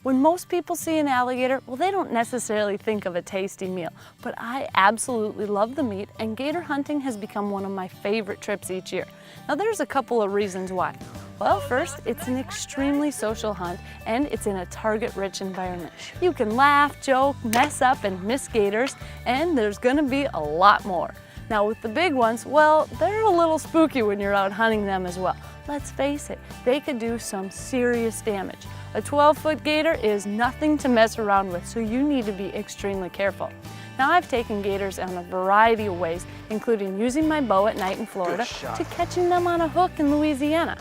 When most people see an alligator, well, they don't necessarily think of a tasty meal, but I absolutely love the meat, and gator hunting has become one of my favorite trips each year. Now, there's a couple of reasons why. Well, first, it's an extremely social hunt, and it's in a target-rich environment. You can laugh, joke, mess up, and miss gators, and there's gonna be a lot more. Now, with the big ones, well, they're a little spooky when you're out hunting them as well. Let's face it, they could do some serious damage. A 12-foot gator is nothing to mess around with, so you need to be extremely careful. Now, I've taken gators in a variety of ways, including using my bow at night in Florida to catching them on a hook in Louisiana.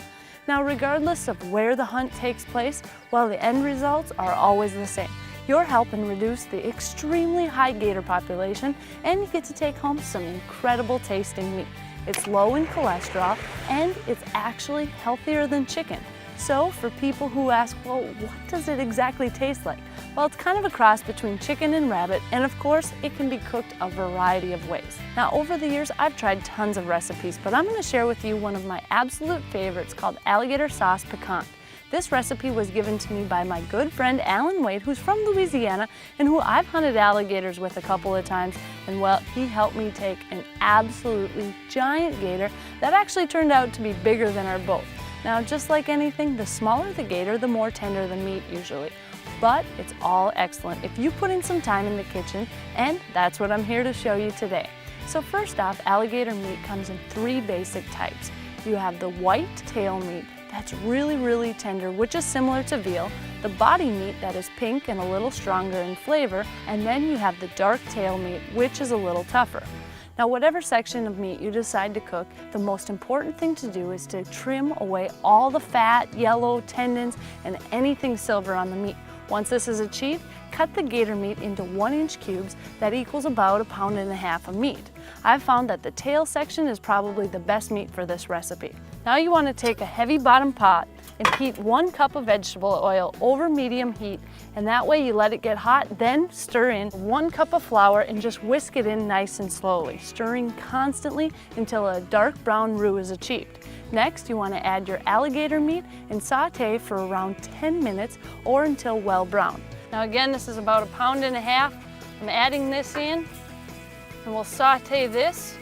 Now, regardless of where the hunt takes place, well, the end results are always the same. You're helping reduce the extremely high gator population, and you get to take home some incredible tasting meat. It's low in cholesterol, and it's actually healthier than chicken. So for people who ask, well, what does it exactly taste like? Well, it's kind of a cross between chicken and rabbit, and of course, it can be cooked a variety of ways. Now, over the years, I've tried tons of recipes, but I'm gonna share with you one of my absolute favorites called alligator sauce picante. This recipe was given to me by my good friend Alan Wade, who's from Louisiana and who I've hunted alligators with a couple of times. And well, he helped me take an absolutely giant gator that actually turned out to be bigger than our boat. Now, just like anything, the smaller the gator, the more tender the meat usually. But it's all excellent if you put in some time in the kitchen, and that's what I'm here to show you today. So first off, alligator meat comes in 3 basic types. You have the white tail meat, that's really tender, which is similar to veal, the body meat that is pink and a little stronger in flavor, and then you have the dark tail meat, which is a little tougher. Now, whatever section of meat you decide to cook, the most important thing to do is to trim away all the fat, yellow, tendons, and anything silver on the meat. Once this is achieved, cut the gator meat into 1-inch cubes that equals about 1.5 pounds of meat. I've found that the tail section is probably the best meat for this recipe. Now you want to take a heavy bottom pot and heat 1 cup of vegetable oil over medium heat, and that way you let it get hot, then stir in 1 cup of flour and just whisk it in nice and slowly, stirring constantly until a dark brown roux is achieved. Next, you want to add your alligator meat and saute for around 10 minutes or until well brown. Now again, this is about 1.5 pounds. I'm adding this in, and we'll saute this.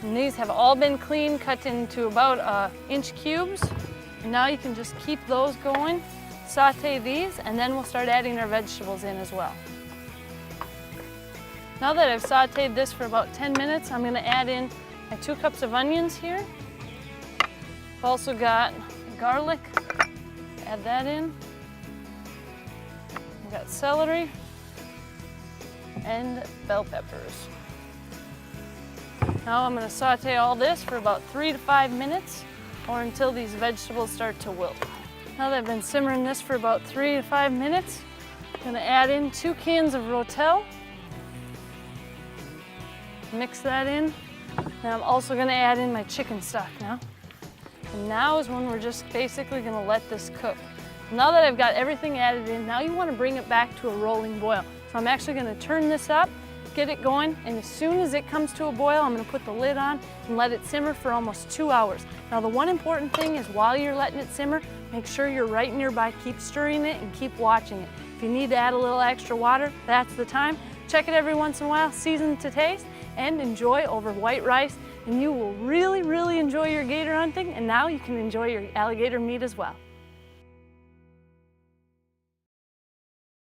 And these have all been clean, cut into about 1-inch cubes. And now you can just keep those going, saute these, and then we'll start adding our vegetables in as well. Now that I've sauteed this for about 10 minutes, I'm going to add in my 2 cups of onions here. I've also got garlic, add that in. I've got celery and bell peppers. Now I'm going to saute all this for about 3 to 5 minutes or until these vegetables start to wilt. Now that I've been simmering this for about 3 to 5 minutes, I'm going to add in 2 cans of Rotel. Mix that in. And I'm also going to add in my chicken stock now. And now is when we're just basically going to let this cook. Now that I've got everything added in, now you want to bring it back to a rolling boil. So I'm actually going to turn this up, get it going, and as soon as it comes to a boil, I'm going to put the lid on and let it simmer for almost 2 hours. Now, the one important thing is while you're letting it simmer, make sure you're right nearby, keep stirring it and keep watching it. If you need to add a little extra water, that's the time. Check it every once in a while, season to taste, and enjoy over white rice, and you will really enjoy your gator hunting, and now you can enjoy your alligator meat as well.